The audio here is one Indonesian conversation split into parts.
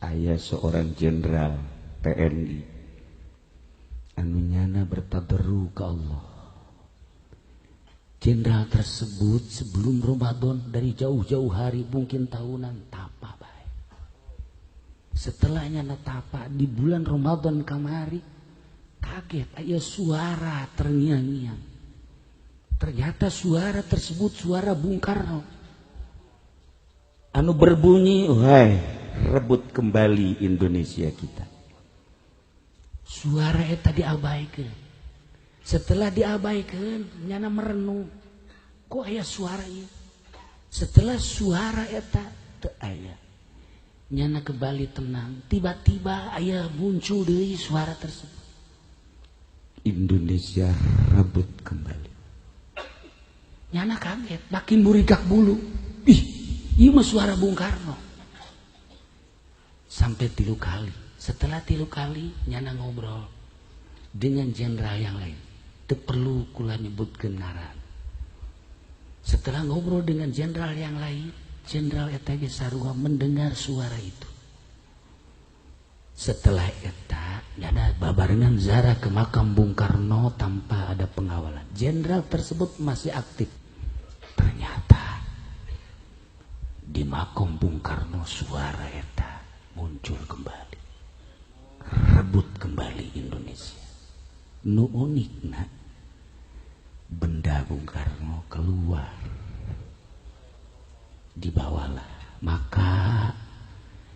aya seorang jenderal TNI anu nyana bertaberu ke Allah. Jenderal tersebut sebelum Ramadan dari jauh-jauh hari mungkin tahunan tapa baik. Setelahnya tapa di bulan Ramadan kamari kaget aya suara terngiang-ngiang. Ternyata suara tersebut suara Bung Karno. Anu berbunyi, "Wahai, rebut kembali Indonesia kita." Suara eta diabaikan. Setelah diabaikan, nyana merenung, kok aya suara ieu? Setelah suara eta teu aya, nyana kembali tenang. Tiba-tiba aya muncul deui suara tersebut. Indonesia rebut kembali. Nyana kaget, makin murigak bulu. Ih, ieu mah suara Bung Karno. Sampai 3 kali. Setelah 3 kali, nyana ngobrol dengan jenderal yang lain. Teu perlu kula nyebutkeun ngaran. Setelah ngobrol dengan jenderal yang lain, jenderal eta ge sarua mendengar suara itu. Setelah eta, nyana babarengan ziarah ke makam Bung Karno tanpa ada pengawalan. Jenderal tersebut masih aktif. Ternyata di makam Bung Karno suara eta muncul kembali. Rebut kembali Indonesia. Nu unikna benda Bung Karno keluar, dibawalah, maka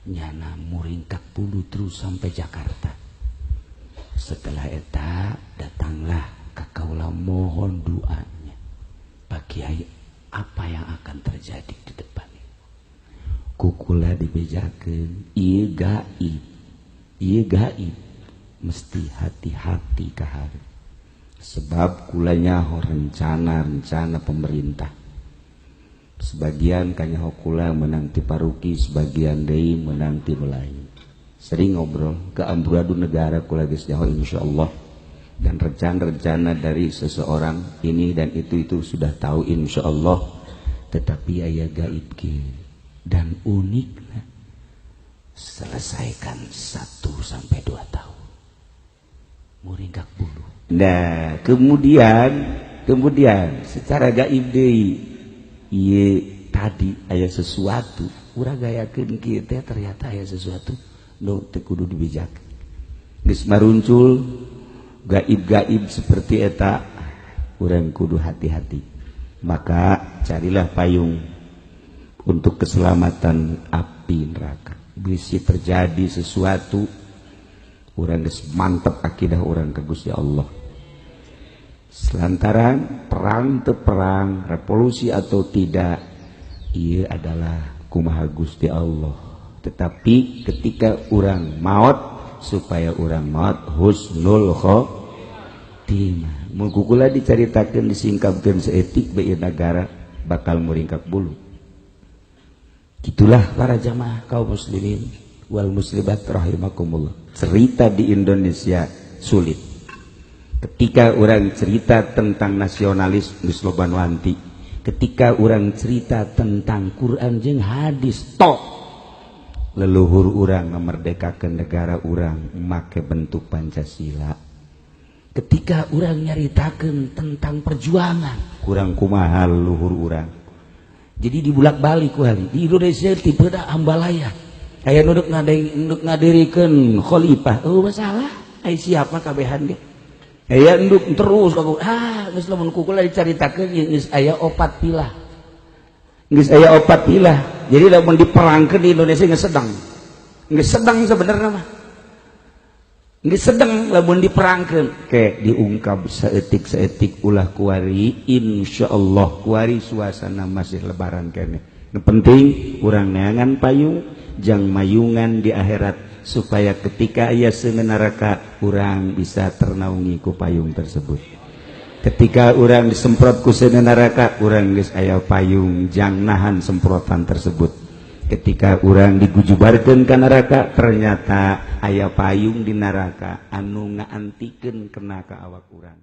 nyana muringkak bulu terus sampai Jakarta. Setelah eta datanglah ka kaula mohon doanya, Pak Kiai, apa yang akan terjadi di depan ini? Kukula dibejakeun ieu gaib, mesti hati-hati kahari. Sebab kulanya rencana pemerintah. Sebagian kanyaho kula menang ti paruki, sebagian deui menang ti Melayu. Sering ngobrol ke amburadul negara kula geus nyaho insyaallah. Dan rencana-rencana dari seseorang ini dan itu sudah tahu insyaallah. Tetapi aya gaib ge dan unikna selesaikan 1-2 tahun. Muringkak bulu. Nah, kemudian secara gaib deui ieu tadi aya sesuatu, urang gayakeun kieu teh ternyata aya sesuatu nu teu kudu dibejakeun. Geus maruncul gaib-gaib seperti eta, urang kudu hati-hati. Maka carilah payung untuk keselamatan api neraka. Bisa terjadi sesuatu, urang geus mantep akidah urang ka Gusti Allah. Selantaran perang teu perang, revolusi atau tidak, ieu adalah kumaha Gusti Allah. Tetapi ketika urang maot, supaya urang maot husnul khotimah. Mun kukula dicaritakeun disingkapkeun saeutik bae negara bakal muringkak bulu. Itulah para jamaah kaum muslimin wal muslimat rahimakumullah. Cerita di Indonesia sulit. Ketika orang cerita tentang nasionalis geus loba nu anti. Ketika orang cerita tentang Quran jeung hadis tok. Leluhur orang memerdekakan negara orang make bentuk Pancasila. Ketika orang nyaritakeun tentang perjuangan, kurang kumaha leluhur orang. Jadi dibulak-balik ku hali. Di Indonesia tipena ambalaya. Aya nu nduk ngadirikeun khalifah. Oh masalah. Ai siapa kabehan ge. Aya nduk terus kaku. Geus lamun kukula dicaritakeun geus aya 4 pilah. Geus aya 4 pilah. Jadi lamun diperangkeun di Indonesia geus sedang. Geus sedang sebenarnya mah. Geus sedang lamun diperangkeun. Ke diungkap saeutik-saeutik ulah kuari insyaallah kuari suasana masih lebaran keneh. Nu penting urang neangan payung, jang mayungan di akhirat supaya ketika aya seungeun neraka urang bisa ternaungi ku payung tersebut. Ketika urang disemprot ku seungeun neraka urang geus aya payung jang nahan semprotan tersebut. Ketika urang digujubarkeun ka neraka ternyata aya payung di neraka anu ngaantikeun kena ka awak urang.